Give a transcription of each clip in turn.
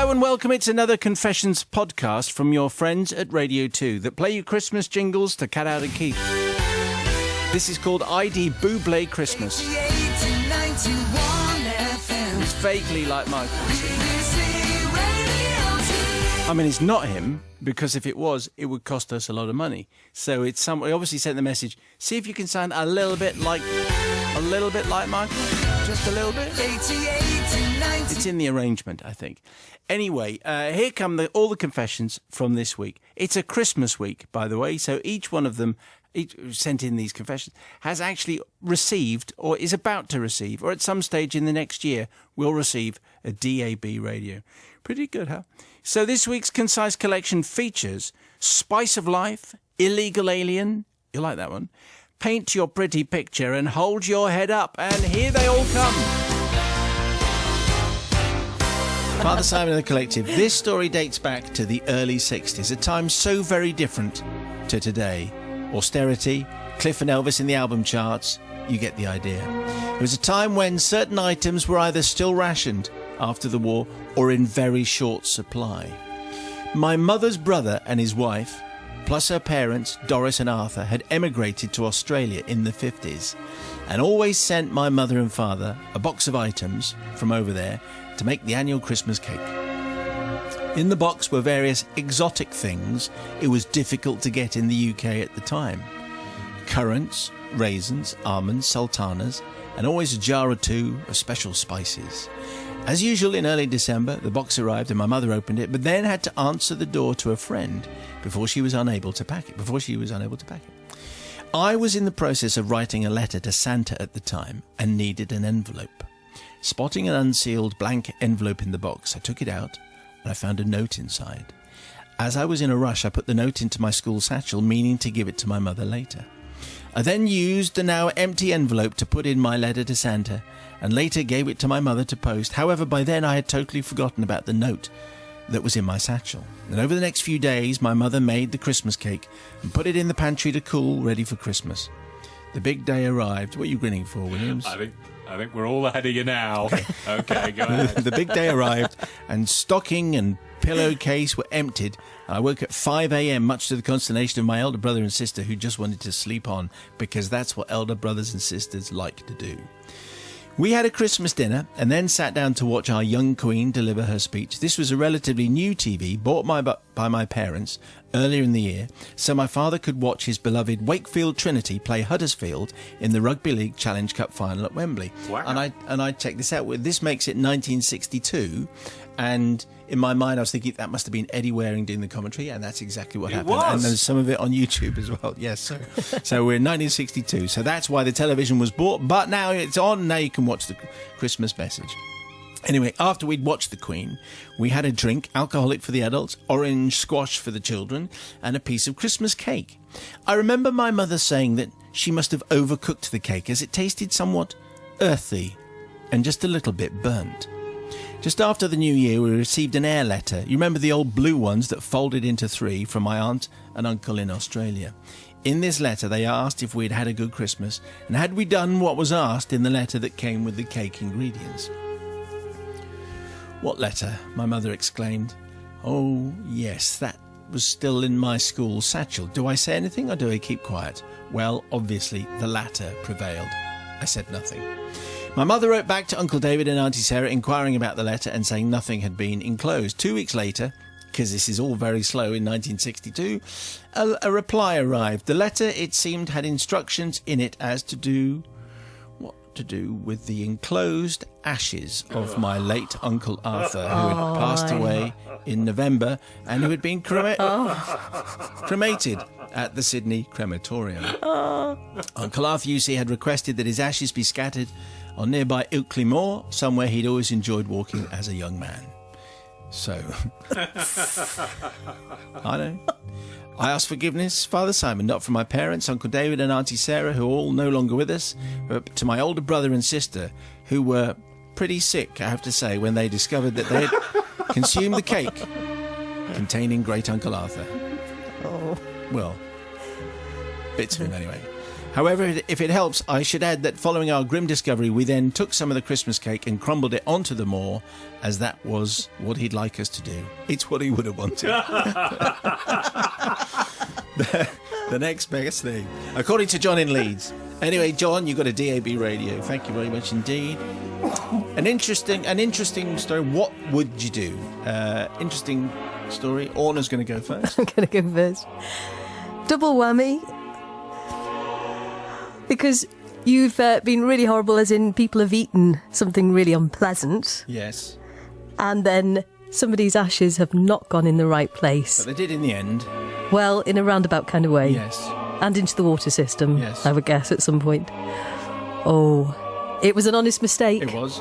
Hello and welcome. It's another Confessions podcast from your friends at Radio 2 that play you Christmas jingles to cut out and keep. This is called ID Bublé Christmas. It's vaguely like Michael. I mean, it's not him, because if it was, it would cost us a lot of money. So it's somebody obviously sent the message, see if you can sound a little bit like Michael. Just a little bit. It's in the arrangement, I think. Anyway, here come all the confessions from this week. It's a Christmas week, by the way, so each one of them who sent in these confessions has actually received or is about to receive, or at some stage in the next year will receive a DAB radio. Pretty good, huh? So this week's Concise Collection features Spice of Life, Illegal Alien, you like that one, Paint Your Pretty Picture and Hold Your Head Up, and here they all come. Father Simon and the Collective. This story dates back to the early 60s, a time so very different to today. Austerity, Cliff and Elvis in the album charts, you get the idea. It was a time when certain items were either still rationed after the war or in very short supply. My mother's brother and his wife, plus her parents, Doris and Arthur, had emigrated to Australia in the 50s and always sent my mother and father a box of items from over there to make the annual Christmas cake. In the box were various exotic things it was difficult to get in the UK at the time. Currants, raisins, almonds, sultanas, and always a jar or two of special spices. As usual, in early December, the box arrived and my mother opened it, but then had to answer the door to a friend before she was unable to pack it. I was in the process of writing a letter to Santa at the time and needed an envelope. Spotting an unsealed blank envelope in the box, I took it out and I found a note inside. As I was in a rush, I put the note into my school satchel, meaning to give it to my mother later. I then used the now empty envelope to put in my letter to Santa and later gave it to my mother to post. However, by then I had totally forgotten about the note that was in my satchel. And over the next few days, my mother made the Christmas cake and put it in the pantry to cool, ready for Christmas. The big day arrived. What are you grinning for, Williams? I think we're all ahead of you now. Okay, go ahead. The big day arrived and stocking and pillowcase were emptied. I woke at 5 a.m, much to the consternation of my elder brother and sister, who just wanted to sleep on, because that's what elder brothers and sisters like to do. We had a Christmas dinner and then sat down to watch our young queen deliver her speech. This was a relatively new TV bought by my parents earlier in the year, so my father could watch his beloved Wakefield Trinity play Huddersfield in the Rugby League Challenge Cup final at Wembley. Wow. And I checked this out. This makes it 1962, and in my mind I was thinking that must have been Eddie Waring doing the commentary, and that's exactly what happened. And there's some of it on YouTube as well. Yes, so we're in 1962, so that's why the television was bought, but now it's on. Now you can watch the Christmas message. Anyway, after we'd watched the Queen, we had a drink, alcoholic for the adults, orange squash for the children, and a piece of Christmas cake. I remember my mother saying that she must have overcooked the cake as it tasted somewhat earthy and just a little bit burnt. Just after the new year, we received an air letter. You remember the old blue ones that folded into 3 from my aunt and uncle in Australia. In this letter, they asked if we'd had a good Christmas and had we done what was asked in the letter that came with the cake ingredients. "What letter?" my mother exclaimed. "Oh, yes, that was still in my school satchel. Do I say anything or do I keep quiet?" Well, obviously, the latter prevailed. I said nothing. My mother wrote back to Uncle David and Auntie Sarah inquiring about the letter and saying nothing had been enclosed. 2 weeks later, because this is all very slow in 1962, a reply arrived. The letter, it seemed, had instructions in it as to do with the enclosed ashes of my late Uncle Arthur, who had passed away in November and who had been cremated at the Sydney crematorium. Uncle Arthur, you see, had requested that his ashes be scattered on nearby Ilkley Moor, somewhere he'd always enjoyed walking as a young man. So, I asked forgiveness, Father Simon, not from my parents, Uncle David and Auntie Sarah, who are all no longer with us, but to my older brother and sister, who were pretty sick, I have to say, when they discovered that they had consumed the cake containing Great Uncle Arthur. Oh. Well, bits of him anyway. However, if it helps, I should add that following our grim discovery, we then took some of the Christmas cake and crumbled it onto the moor, as that was what he'd like us to do. It's what he would have wanted. The next best thing, according to John in Leeds. Anyway, John, you got a DAB radio. Thank you very much indeed. An interesting story. What would you do? Interesting story. Orna's going to go first. I'm going to go first. Double whammy. Because you've been really horrible, as in people have eaten something really unpleasant. Yes. And then somebody's ashes have not gone in the right place. But they did in the end. Well, in a roundabout kind of way. Yes. And into the water system, Yes. I would guess, at some point. Oh, it was an honest mistake. It was.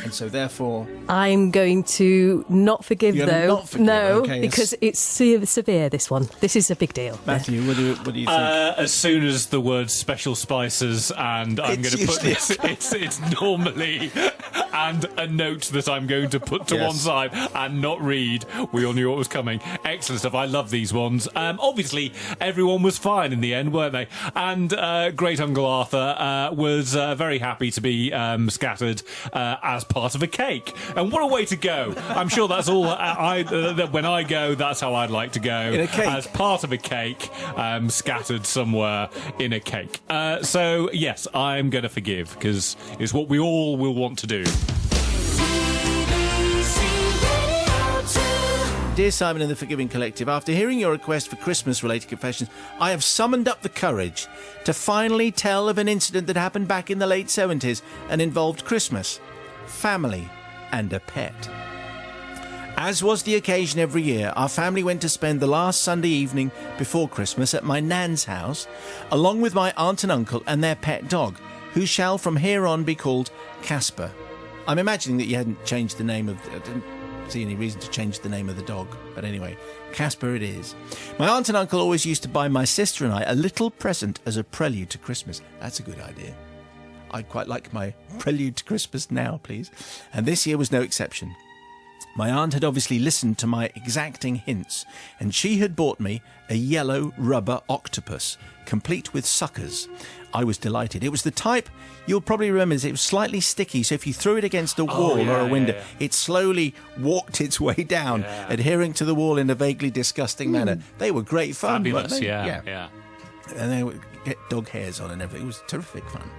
And so therefore... I'm going to not forgive, You're gonna though. not forgive, no, okay, because it's severe, this one. This is a big deal. Matthew, what do you think? As soon as the word special spices, and I'm going to put this, it's normally, and a note that I'm going to put to Yes. one side and not read. We all knew what was coming. Excellent stuff. I love these ones. Obviously, everyone was fine in the end, weren't they? And Great Uncle Arthur was very happy to be scattered as part of a cake. And what a way to go. I'm sure that's all when I go, that's how I'd like to go. In a cake? As part of a cake, scattered somewhere in a cake. So, yes, I'm going to forgive, because it's what we all will want to do. Dear Simon and the Forgiving Collective, after hearing your request for Christmas-related confessions, I have summoned up the courage to finally tell of an incident that happened back in the late 70s and involved Christmas, family, and a pet. As was the occasion every year, our family went to spend the last Sunday evening before Christmas at my nan's house, along with my aunt and uncle and their pet dog, who shall from here on be called Casper. I'm imagining that you hadn't changed the name of... I didn't see any reason to change the name of the dog, but anyway, Casper it is. My aunt and uncle always used to buy my sister and I a little present as a prelude to Christmas. That's a good idea. I'd quite like my prelude to Christmas now, please. And this year was no exception. My aunt had obviously listened to my exacting hints, and she had bought me a yellow rubber octopus, complete with suckers. I was delighted. It was the type, you'll probably remember, it was slightly sticky, so if you threw it against a wall or a window, it slowly walked its way down, adhering to the wall in a vaguely disgusting manner. They were great fun. Fabulous, weren't they? yeah. And they would get dog hairs on and everything. It was terrific fun.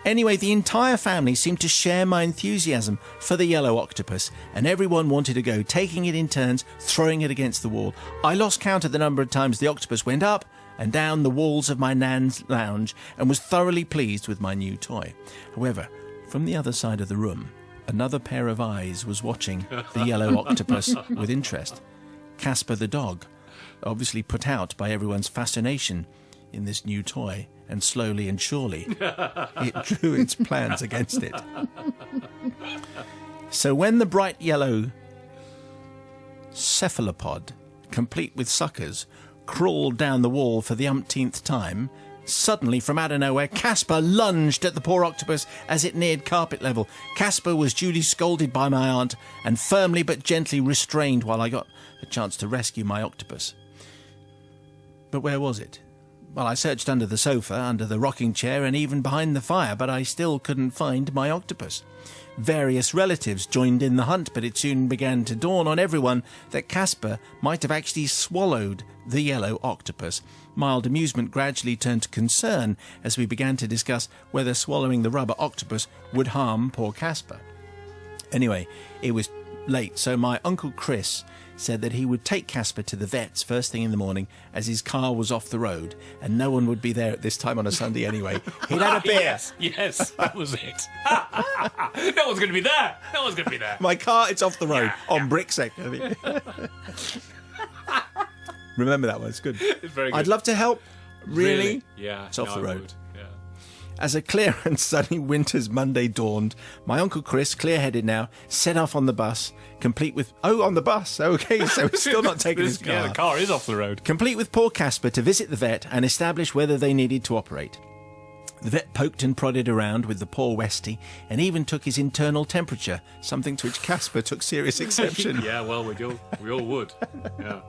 Anyway, the entire family seemed to share my enthusiasm for the yellow octopus, and everyone wanted to go, taking it in turns, throwing it against the wall. I lost count of the number of times the octopus went up and down the walls of my nan's lounge, and was thoroughly pleased with my new toy. However, from the other side of the room, another pair of eyes was watching the yellow octopus with interest. Casper the dog, obviously put out by everyone's fascination in this new toy, and slowly and surely it drew its plans against it. So when the bright yellow cephalopod, complete with suckers, crawled down the wall for the umpteenth time, suddenly from out of nowhere Casper lunged at the poor octopus as it neared carpet level. Casper was duly scolded by my aunt and firmly but gently restrained while I got a chance to rescue my octopus. But where was it? Well, I searched under the sofa, under the rocking chair, and even behind the fire, but I still couldn't find my octopus. Various relatives joined in the hunt, but it soon began to dawn on everyone that Casper might have actually swallowed the yellow octopus. Mild amusement gradually turned to concern as we began to discuss whether swallowing the rubber octopus would harm poor Casper. Anyway, it was late, so my Uncle Chris said that he would take Casper to the vet's first thing in the morning, as his car was off the road and no one would be there at this time on a Sunday anyway. He'd had a beer. Yes, that was it. No one's going to be there. No one's going to be there. My car, it's off the road on Brickseck. Remember that one, it's good. It's very good. I'd love to help. Really? Yeah. It's off the I road. would, yeah. As a clear and sunny winter's Monday dawned, my Uncle Chris, clear-headed now, set off on the bus, complete with... Oh, on the bus. Okay, so he's still not taking his car. Yeah, the car is off the road. Complete with poor Casper to visit the vet and establish whether they needed to operate. The vet poked and prodded around with the poor Westie and even took his internal temperature, something to which Casper took serious exception. Yeah, well, we all would. Yeah.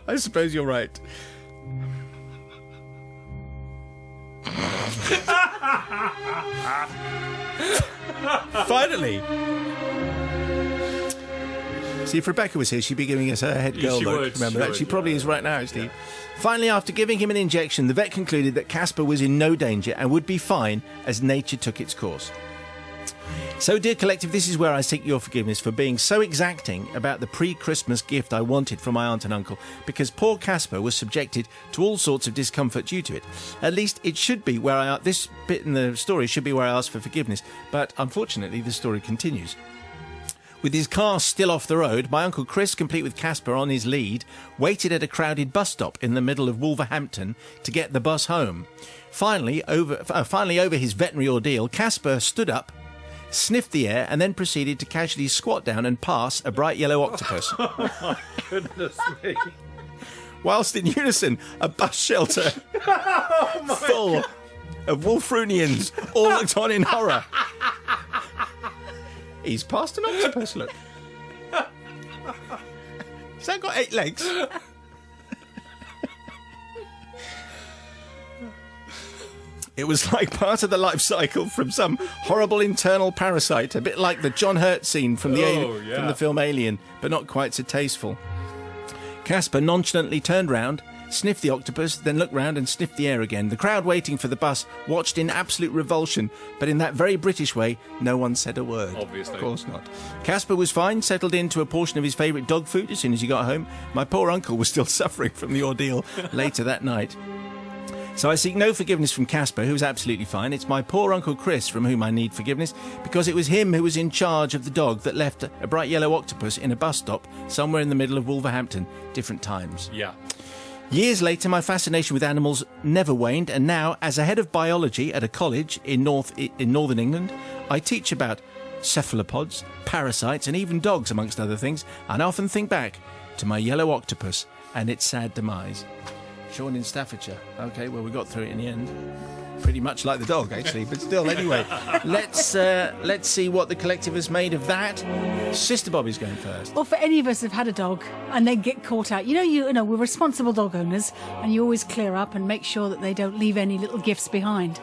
I suppose you're right. Finally. See, if Rebecca was here, she'd be giving us her head girl look. Remember that? She probably is right now, Steve. Yeah. Finally, after giving him an injection, the vet concluded that Casper was in no danger and would be fine as nature took its course. So, dear collective, this is where I seek your forgiveness for being so exacting about the pre-Christmas gift I wanted from my aunt and uncle, because poor Casper was subjected to all sorts of discomfort due to it. At least it should be where this bit in the story should be where I ask for forgiveness, but unfortunately the story continues. With his car still off the road, my Uncle Chris, complete with Casper on his lead, waited at a crowded bus stop in the middle of Wolverhampton to get the bus home. Finally, over his veterinary ordeal, Casper stood up, sniffed the air, and then proceeded to casually squat down and pass a bright yellow octopus. Oh, my goodness me. Whilst in unison, a bus shelter full of Wolfrunians all looked on in horror. He's passed an octopus, look. Has that got 8 legs? It was like part of the life cycle from some horrible internal parasite, a bit like the John Hurt scene from the film Alien, but not quite so tasteful. Casper nonchalantly turned round, sniffed the octopus, then looked round and sniffed the air again. The crowd waiting for the bus watched in absolute revulsion, but in that very British way, no one said a word. Obviously. Of course not. Casper was fine, settled into a portion of his favourite dog food as soon as he got home. My poor uncle was still suffering from the ordeal later that night. So I seek no forgiveness from Casper, who was absolutely fine. It's my poor Uncle Chris from whom I need forgiveness, because it was him who was in charge of the dog that left a bright yellow octopus in a bus stop somewhere in the middle of Wolverhampton. Different times. Yeah. Years later, my fascination with animals never waned, and now, as a head of biology at a college in northern England, I teach about cephalopods, parasites, and even dogs, amongst other things, and I often think back to my yellow octopus and its sad demise. Sean in Staffordshire. Okay, well, we got through it in the end. Pretty much like the dog, actually, but still, anyway. Let's see what the collective has made of that. Sister Bobby's going first. Well, for any of us who've had a dog and they get caught out, you know, we're responsible dog owners, and you always clear up and make sure that they don't leave any little gifts behind.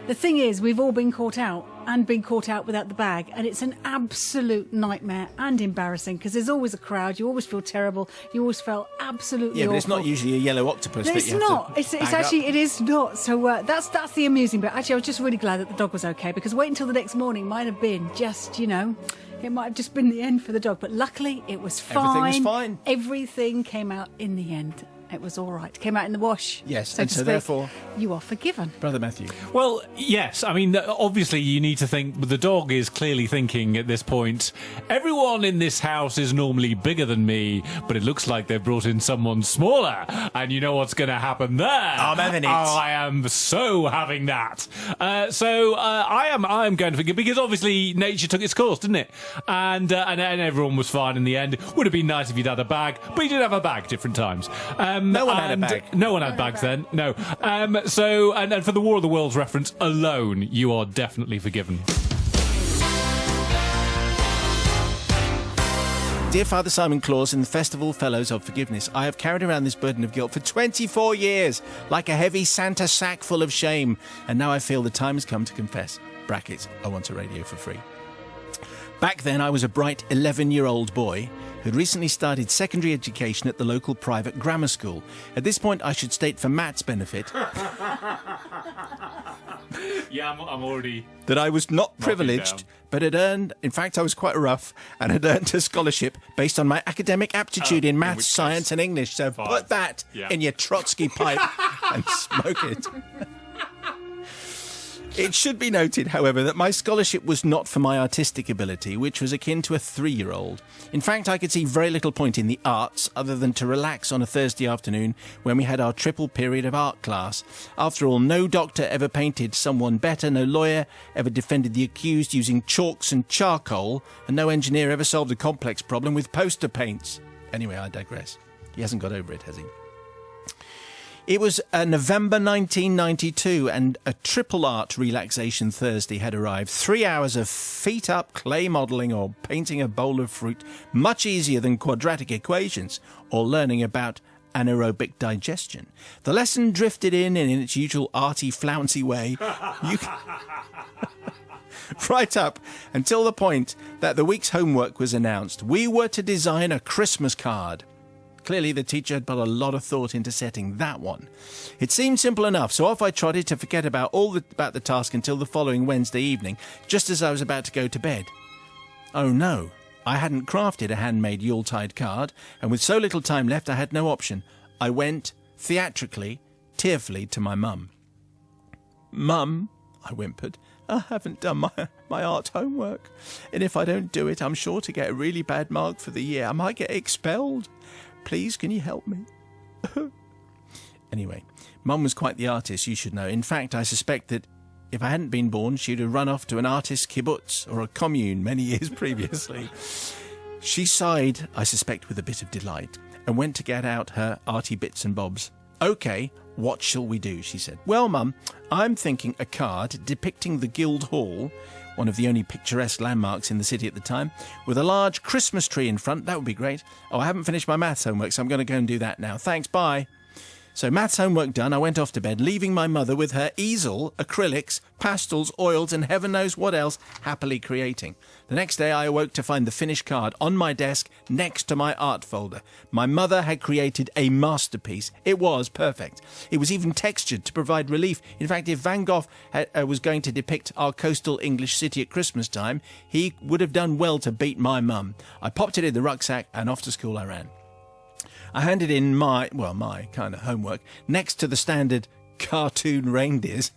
The thing is, we've all been caught out and been caught out without the bag, and it's an absolute nightmare and embarrassing because there's always a crowd. You always feel terrible. You always feel absolutely awful. But it's awful. not usually a yellow octopus. No, that it's you not. Have to It's actually it is not. So that's the amusing bit. Actually, I was just really glad that the dog was okay, because waiting until the next morning might have been just, it might have just been the end for the dog. But luckily, it was fine. Everything was fine. Everything came out in the end. It was all right. Came out in the wash. Yes, so and to so speak. therefore, you are forgiven. Brother Matthew. Well, yes. I mean, obviously, you need to think. The dog is clearly thinking at this point, everyone in this house is normally bigger than me, but it looks like they've brought in someone smaller. And you know what's going to happen there? I'm having it. I am so having that. I am going to forgive, because obviously nature took its course, didn't it? And everyone was fine in the end. Would have been nice if you'd had a bag, but you did have a bag different times. No one had a bag. No one had bags then. No. And for the War of the Worlds reference alone, you are definitely forgiven. Dear Father Simon Claus and the Festival Fellows of Forgiveness, I have carried around this burden of guilt for 24 years, like a heavy Santa sack full of shame, and now I feel the time has come to confess. Brackets, I want a radio for free. Back then, I was a bright 11-year-old boy who'd recently started secondary education at the local private grammar school. At this point, I should state for Matt's benefit Yeah, I'm already... that I was not privileged, but had earned, in fact, I was quite rough, and had earned a scholarship based on my academic aptitude in maths, science and English. So put that in your Trotsky pipe and smoke it. It should be noted, however, that my scholarship was not for my artistic ability, which was akin to a 3-year-old. In fact, I could see very little point in the arts other than to relax on a Thursday afternoon when we had our triple period of art class. After all, no doctor ever painted someone better, no lawyer ever defended the accused using chalks and charcoal, and no engineer ever solved a complex problem with poster paints. Anyway, I digress. He hasn't got over it, has he? It was November 1992, and a triple art relaxation Thursday had arrived. 3 hours of feet-up clay modelling or painting a bowl of fruit, much easier than quadratic equations or learning about anaerobic digestion. The lesson drifted in its usual arty, flouncy way. Right up until the point that the week's homework was announced. We were to design a Christmas card. Clearly, the teacher had put a lot of thought into setting that one. It seemed simple enough, so off I trotted to forget about the task until the following Wednesday evening, just as I was about to go to bed. Oh no, I hadn't crafted a handmade Yuletide card, and with so little time left, I had no option. I went, theatrically, tearfully, to my mum. "Mum," I whimpered, "I haven't done my art homework, and if I don't do it, I'm sure to get a really bad mark for the year. I might get expelled. Please, can you help me?" Anyway, Mum was quite the artist, you should know. In fact, I suspect that if I hadn't been born, she'd have run off to an artist's kibbutz or a commune many years previously. She sighed, I suspect with a bit of delight, and went to get out her arty bits and bobs. "OK, what shall we do?" she said. "Well, Mum, I'm thinking a card depicting the Guild Hall, one of the only picturesque landmarks in the city at the time, with a large Christmas tree in front. That would be great. Oh, I haven't finished my maths homework, so I'm going to go and do that now. Thanks, bye." So maths homework done, I went off to bed, leaving my mother with her easel, acrylics, pastels, oils, and heaven knows what else, happily creating. The next day I awoke to find the finished card on my desk next to my art folder. My mother had created a masterpiece. It was perfect. It was even textured to provide relief. In fact, if Van Gogh was going to depict our coastal English city at Christmas time, he would have done well to beat my mum. I popped it in the rucksack and off to school I ran. I handed in my kind of homework next to the standard cartoon reindeers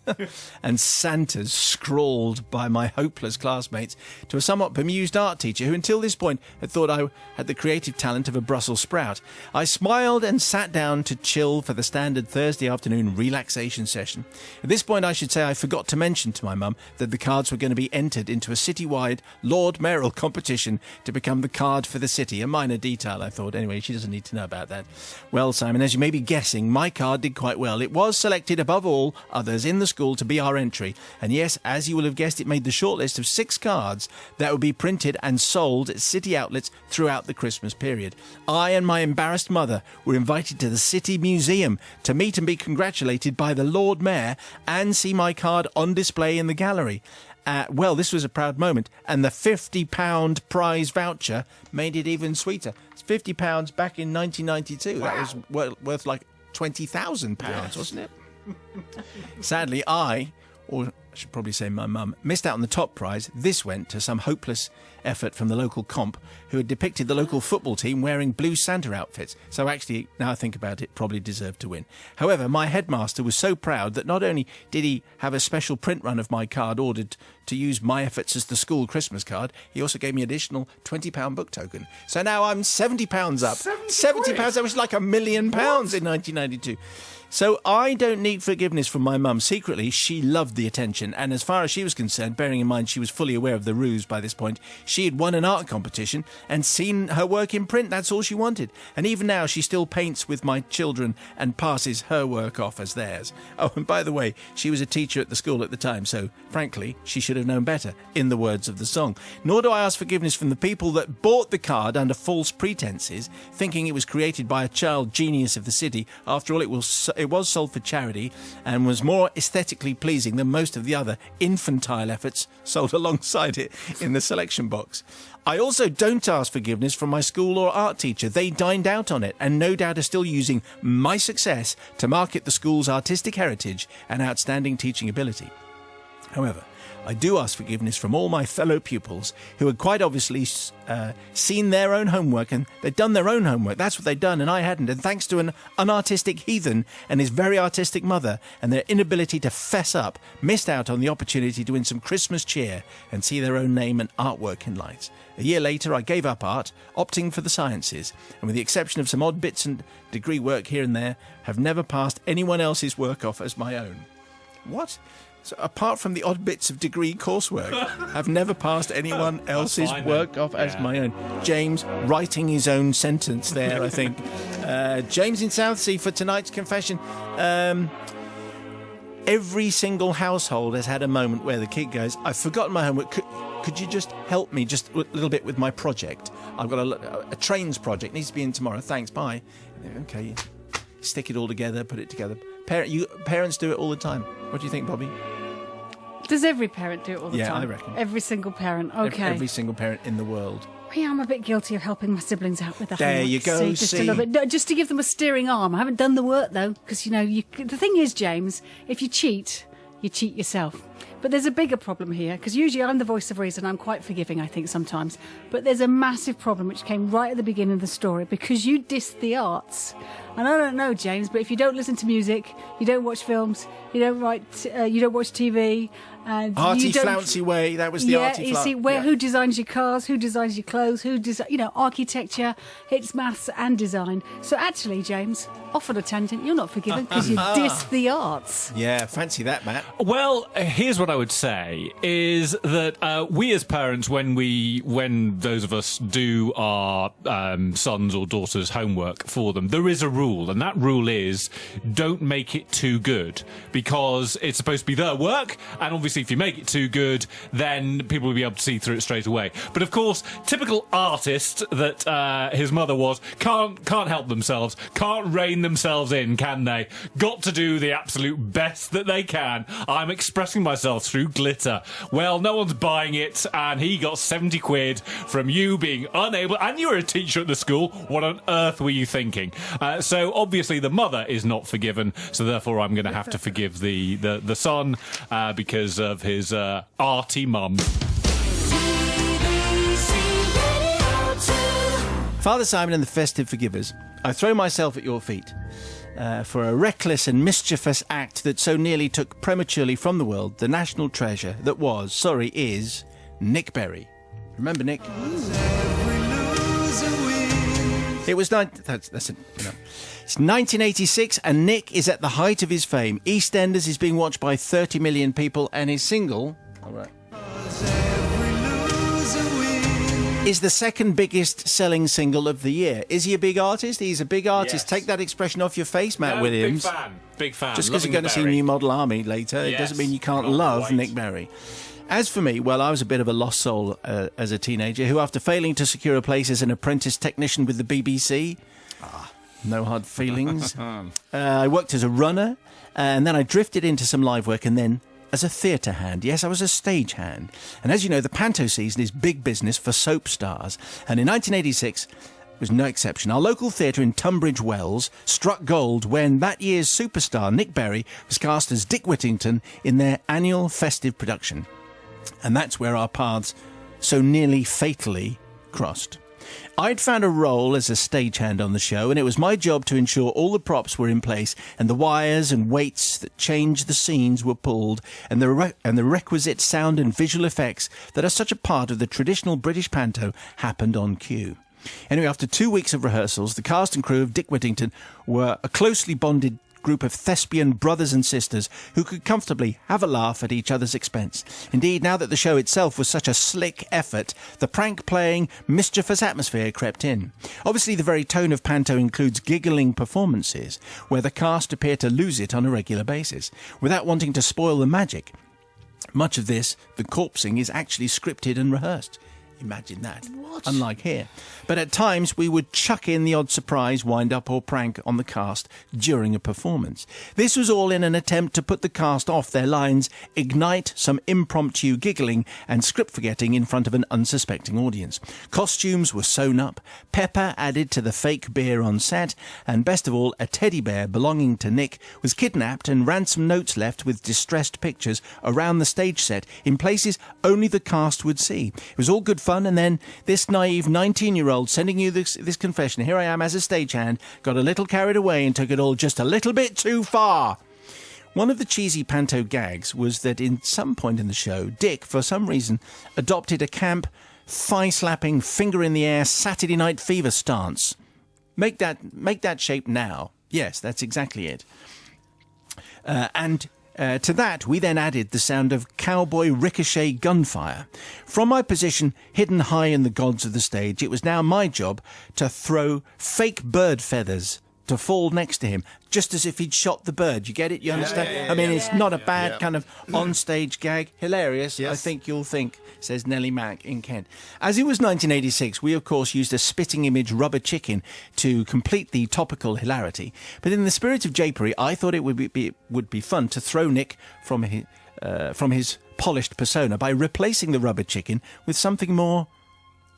and Santas scrawled by my hopeless classmates to a somewhat bemused art teacher who until this point had thought I had the creative talent of a Brussels sprout. I smiled and sat down to chill for the standard Thursday afternoon relaxation session. At this point I should say I forgot to mention to my mum that the cards were going to be entered into a citywide Lord Mayoral competition to become the card for the city. A minor detail, I thought. Anyway, she doesn't need to know about that. Well, Simon, as you may be guessing, my card did quite well. It was selected above all others in the school to be our entry. And yes, as you will have guessed, it made the shortlist of 6 cards that would be printed and sold at city outlets throughout the Christmas period. I and my embarrassed mother were invited to the City Museum to meet and be congratulated by the Lord Mayor and see my card on display in the gallery. Well, this was a proud moment, and the £50 prize voucher made it even sweeter. It's £50 back in 1992. Wow. That was worth like £20,000, yes. Wasn't it? Sadly, I, or I should probably say my mum, missed out on the top prize. This went to some hopeless effort from the local comp who had depicted the local football team wearing blue Santa outfits. So actually, now I think about it, probably deserved to win. However, my headmaster was so proud that not only did he have a special print run of my card ordered to use my efforts as the school Christmas card, he also gave me an additional £20 book token. So now I'm £70 up. £70, that was like £1 million in 1992. So I don't need forgiveness from my mum. Secretly, she loved the attention, and as far as she was concerned, bearing in mind she was fully aware of the ruse by this point, she had won an art competition and seen her work in print. That's all she wanted. And even now, she still paints with my children and passes her work off as theirs. Oh, and by the way, she was a teacher at the school at the time, so frankly, she should have known better, in the words of the song. Nor do I ask forgiveness from the people that bought the card under false pretenses, thinking it was created by a child genius of the city. After all, it was sold for charity and was more aesthetically pleasing than most of the other infantile efforts sold alongside it in the selection box. I also don't ask forgiveness from my school or art teacher. They dined out on it and no doubt are still using my success to market the school's artistic heritage and outstanding teaching ability. However, I do ask forgiveness from all my fellow pupils who had quite obviously seen their own homework, and they'd done their own homework. That's what they'd done, and I hadn't. And thanks to an unartistic heathen and his very artistic mother and their inability to fess up, missed out on the opportunity to win some Christmas cheer and see their own name and artwork in lights. A year later, I gave up art, opting for the sciences, and with the exception of some odd bits and degree work here and there, have never passed anyone else's work off as my own. What? So apart from the odd bits of degree coursework, I've never passed anyone else's work off as my own. James writing his own sentence there, I think. James in Southsea for tonight's confession. Every single household has had a moment where the kid goes, I've forgotten my homework. Could you just help me just a little bit with my project? I've got a trains project. Needs to be in tomorrow. Thanks, bye. Okay. stick it all together, put it together. Parents do it all the time. What do you think, Bobby? Does every parent do it all the time? Yeah, I reckon. Every single parent. Okay. Every single parent in the world. Yeah, I'm a bit guilty of helping my siblings out with the homework. There you go, Just a little bit. No, just to give them a steering arm. I haven't done the work, though, because, the thing is, James, if you cheat yourself. But there's a bigger problem here, because usually I'm the voice of reason. I'm quite forgiving, I think, sometimes. But there's a massive problem which came right at the beginning of the story, because you dissed the arts. And I don't know, James, but if you don't listen to music, you don't watch films, you don't watch TV, and Arty flouncy way. That was the arty you see, who designs your cars, who designs your clothes, architecture, it's maths and design. So actually, James, off on a tangent, you're not forgiven because you dissed the arts. Yeah, fancy that, Matt. Well, here's what I would say is that we as parents, when those of us do our sons or daughters' homework for them, there is a rule, and that rule is don't make it too good, because it's supposed to be their work, and obviously if you make it too good, then people will be able to see through it straight away. But of course, typical artist that his mother was can't help themselves, can't rein themselves in, can they? Got to do the absolute best that they can. I'm expressing myself through glitter. Well, no one's buying it, and he got 70 quid from you being unable, and you were a teacher at the school. What on earth were you thinking? So obviously the mother is not forgiven, so therefore I'm going to have to forgive the son because of his arty mum. Father Simon and the Festive Forgivers, I throw myself at your feet for a reckless and mischievous act that so nearly took prematurely from the world the national treasure that is Nick Berry. Remember Nick? It was it's 1986, and Nick is at the height of his fame. EastEnders is being watched by 30 million people, and his single, is the second biggest selling single of the year. Is he a big artist? He's a big artist. Yes. Take that expression off your face, Matt Williams. Big fan. Just because you're going to see New Model Army later, it doesn't mean you can't love Nick Berry. As for me, well, I was a bit of a lost soul as a teenager who, after failing to secure a place as an apprentice technician with the BBC, no hard feelings, I worked as a runner, and then I drifted into some live work, and then as a theatre hand. Yes, I was a stage hand. And as you know, the panto season is big business for soap stars. And in 1986 was no exception. Our local theatre in Tunbridge Wells struck gold when that year's superstar, Nick Berry, was cast as Dick Whittington in their annual festive production. And that's where our paths so nearly fatally crossed. I'd found a role as a stagehand on the show, and it was my job to ensure all the props were in place and the wires and weights that changed the scenes were pulled, and the requisite sound and visual effects that are such a part of the traditional British panto happened on cue. Anyway, after 2 weeks of rehearsals, the cast and crew of Dick Whittington were a closely bonded group of thespian brothers and sisters who could comfortably have a laugh at each other's expense. Indeed, now that the show itself was such a slick effort, the prank-playing, mischievous atmosphere crept in. Obviously, the very tone of panto includes giggling performances, where the cast appear to lose it on a regular basis. Without wanting to spoil the magic, much of this, the corpsing, is actually scripted and rehearsed. Imagine that. What? Unlike here. But at times we would chuck in the odd surprise, wind-up or prank on the cast during a performance. This was all in an attempt to put the cast off their lines, ignite some impromptu giggling and script forgetting in front of an unsuspecting audience. Costumes were sewn up, pepper added to the fake beer on set, and best of all, a teddy bear belonging to Nick was kidnapped and ransom notes left with distressed pictures around the stage set in places only the cast would see. It was all good fun, and then this naive 19-year-old sending you this confession. Here I am as a stagehand, got a little carried away and took it all just a little bit too far. One of the cheesy panto gags was that in some point in the show, Dick, for some reason, adopted a camp, thigh-slapping, finger-in-the-air Saturday Night Fever stance. Make that shape now. Yes, that's exactly it. To that, we then added the sound of cowboy ricochet gunfire. From my position, hidden high in the gods of the stage, it was now my job to throw fake bird feathers to fall next to him, just as if he'd shot the bird. You get it? You understand? I mean, it's not a bad kind of on-stage gag. Hilarious, I think you'll think, says Nellie Mack in Kent. As it was 1986, we, of course, used a spitting image rubber chicken to complete the topical hilarity. But in the spirit of japery, I thought it would be fun to throw Nick from his polished persona by replacing the rubber chicken with something more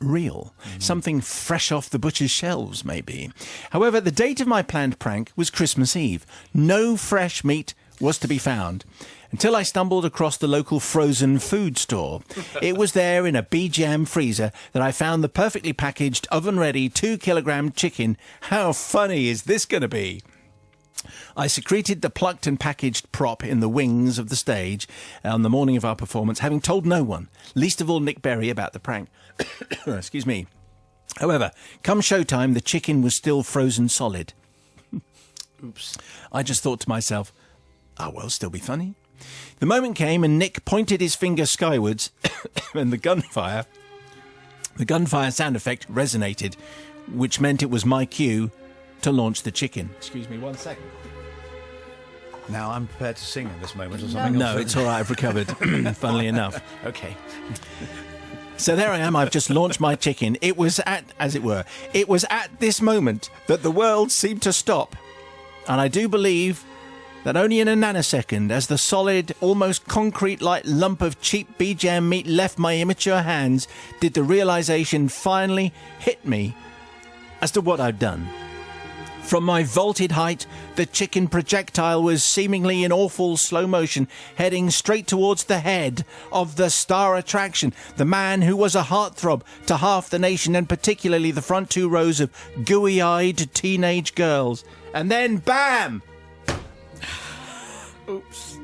real, something fresh off the butcher's shelves, maybe. However, the date of my planned prank was Christmas Eve. No fresh meat was to be found until I stumbled across the local frozen food store. It was there in a BJam freezer that I found the perfectly packaged, oven-ready 2-kilogram chicken. How funny is this going to be? I secreted the plucked and packaged prop in the wings of the stage on the morning of our performance, having told no one, least of all Nick Berry, about the prank. Excuse me. However, come showtime, the chicken was still frozen solid. Oops. I just thought to myself, oh, well, still be funny. The moment came and Nick pointed his finger skywards and the gunfire sound effect resonated, which meant it was my cue to launch the chicken. Excuse me 1 second. Now I'm prepared to sing at this moment or something. No, it's all right. I've recovered, funnily enough. Okay. So there I am. I've just launched my chicken. It was at this moment that the world seemed to stop. And I do believe that only in a nanosecond, as the solid, almost concrete-like lump of cheap BJam meat left my immature hands, did the realization finally hit me as to what I'd done. From my vaulted height, the chicken projectile was seemingly in awful slow motion, heading straight towards the head of the star attraction, the man who was a heartthrob to half the nation, and particularly the front 2 rows of gooey-eyed teenage girls. And then, bam! Oops.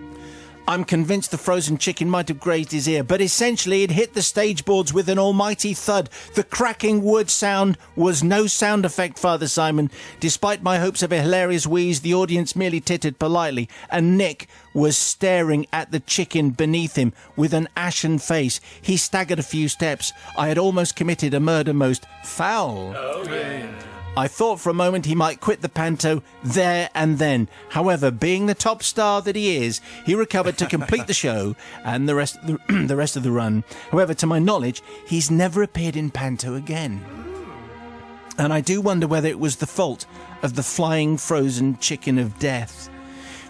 I'm convinced the frozen chicken might have grazed his ear, but essentially it hit the stage boards with an almighty thud. The cracking wood sound was no sound effect, Father Simon. Despite my hopes of a hilarious wheeze, the audience merely tittered politely, and Nick was staring at the chicken beneath him with an ashen face. He staggered a few steps. I had almost committed a murder most foul. I thought for a moment he might quit the panto there and then. However, being the top star that he is, he recovered to complete the show and the rest of the run. However, to my knowledge, he's never appeared in panto again. And I do wonder whether it was the fault of the flying frozen chicken of death.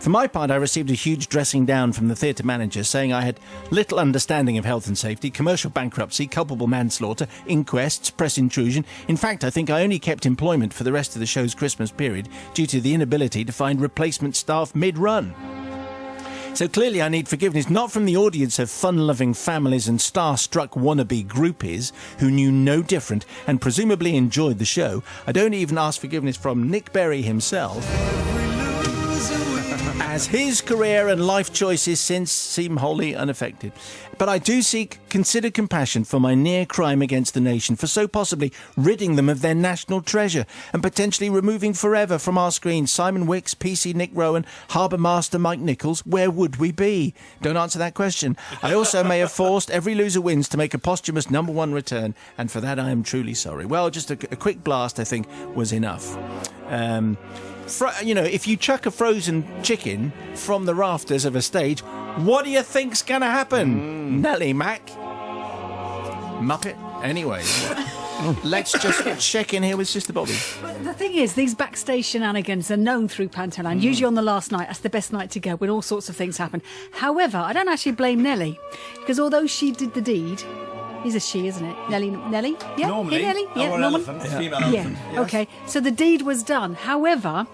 For my part, I received a huge dressing down from the theatre manager, saying I had little understanding of health and safety, commercial bankruptcy, culpable manslaughter, inquests, press intrusion. In fact, I think I only kept employment for the rest of the show's Christmas period due to the inability to find replacement staff mid-run. So clearly I need forgiveness, not from the audience of fun-loving families and star-struck wannabe groupies who knew no different and presumably enjoyed the show. I don't even ask forgiveness from Nick Berry himself, as his career and life choices since seem wholly unaffected. But I do seek considered compassion for my near crime against the nation, for so possibly ridding them of their national treasure and potentially removing forever from our screens Simon Wicks, PC Nick Rowan, Harbour Master Mike Nichols. Where would we be? Don't answer that question. I also may have forced Every Loser Wins to make a posthumous #1 return, and for that I am truly sorry. Well, just a quick blast, I think, was enough. If you chuck a frozen chicken from the rafters of a stage, what do you think's going to happen? Nellie Mack? Muppet? Anyway, let's just check in here with Sister Bobby. But the thing is, these backstage shenanigans are known through Pantoland. Usually on the last night, that's the best night to go when all sorts of things happen. However, I don't actually blame Nellie, because although she did the deed... He's a she, isn't it? Nellie? Yeah? Normally. Hey, Nellie? Yeah, or an elephant, female elephant. Yeah, okay. So the deed was done. However,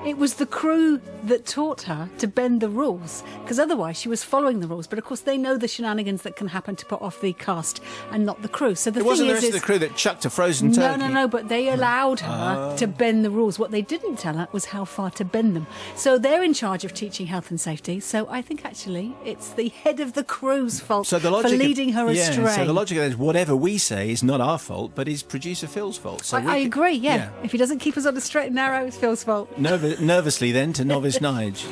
it was the crew that taught her to bend the rules, because otherwise she was following the rules. But of course, they know the shenanigans that can happen to put off the cast and not the crew. So it wasn't the rest of the crew that chucked a frozen turkey. No, but they allowed her to bend the rules. What they didn't tell her was how far to bend them. So they're in charge of teaching health and safety. So I think actually it's the head of the crew's fault for leading her astray. So the logic is whatever we say is not our fault, but is producer Phil's fault. So I agree, yeah. If he doesn't keep us on the straight and narrow, it's Phil's fault. No, but nervously then to novice Nige.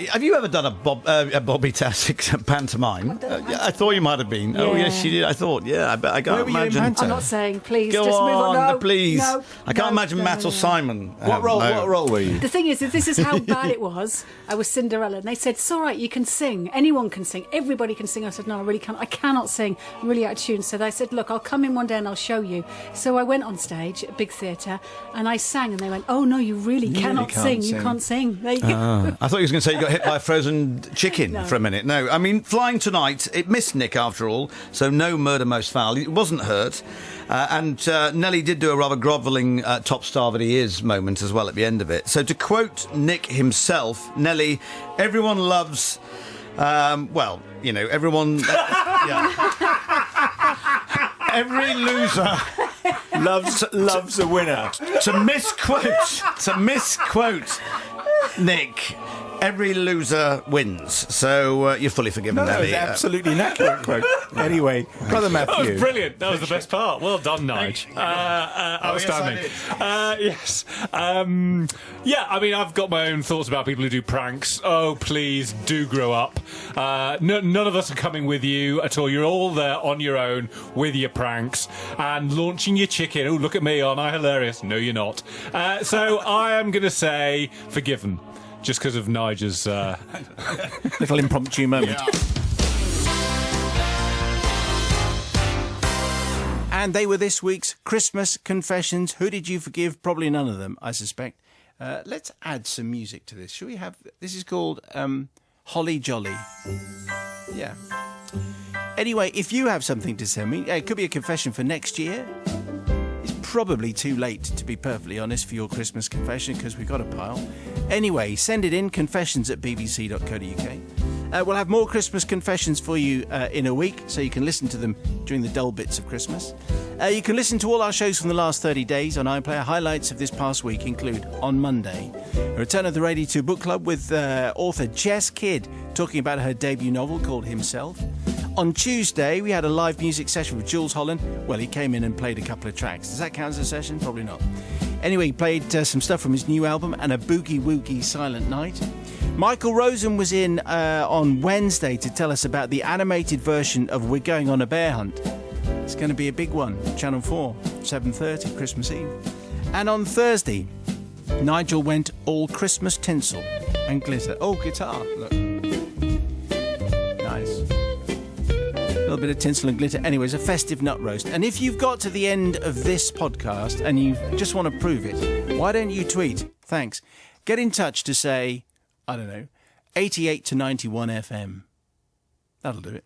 Have you ever done a Bobby Tasek pantomime? I thought you might have been. Oh, Yeah. yes, you did. I thought, I bet. I can't Where were you in imagine. panto? I'm not saying, please, Go just move on. No, please. no, I can't imagine Matt or Simon. What role were you? The thing is, this is how bad it was. I was Cinderella, and they said, it's all right, you can sing. Anyone can sing. Everybody can sing. I said, no, I really can't. I cannot sing. I'm really out of tune. So they said, look, I'll come in one day and I'll show you. So I went on stage at a big theatre, and I sang, and they went, oh, no, you really cannot can't sing. sing. You can't sing. There you go. I thought you was going to say you got hit by a frozen chicken for a minute. No, I mean, flying tonight, it missed Nick after all, so no murder most foul. He wasn't hurt. And Nelly did do a rather grovelling top star that he is moment as well at the end of it. So to quote Nick himself, Nelly, everyone loves... everyone... Every loser loves a winner. to misquote Nick, every loser wins. So you're fully forgiven, No, that was Nelly. absolutely an accurate quote. Anyway, Brother Matthew. That was brilliant. That was the best part. Well done, Nige. Outstanding. Yes. I mean, I've got my own thoughts about people who do pranks. Oh, please do grow up. None of us are coming with you at all. You're all there on your own with your pranks and launching your chicken. Oh, look at me. Aren't I hilarious? No, you're not. So I am going to say forgiven. Just because of Nigel's Little impromptu moment. And they were this week's Christmas confessions. Who did you forgive? Probably none of them, I suspect. Let's add some music to this. Shall we have... This is called Holly Jolly. Yeah. Anyway, if you have something to send me, it could be a confession for next year. It's probably too late, to be perfectly honest, for your Christmas confession, because we've got a pile. Anyway, send it in, confessions@bbc.co.uk. We'll have more Christmas confessions for you in a week, so you can listen to them during the dull bits of Christmas. You can listen to all our shows from the last 30 days on iPlayer. Highlights of this past week include, on Monday, a return of the Ready 2 book club with author Jess Kidd talking about her debut novel called Himself. On Tuesday, we had a live music session with Jules Holland. Well, he came in and played a couple of tracks. Does that count as a session? Probably not. Anyway, he played some stuff from his new album and a boogie-woogie Silent Night. Michael Rosen was in on Wednesday to tell us about the animated version of We're Going on a Bear Hunt. It's going to be a big one. Channel 4, 7:30, Christmas Eve. And on Thursday, Nigel went all Christmas tinsel and glitter. Oh, guitar, look. Nice. A little bit of tinsel and glitter. Anyway, it's a festive nut roast. And if you've got to the end of this podcast and you just want to prove it, why don't you tweet? Thanks. Get in touch to say, I don't know, 88 to 91 FM. That'll do it.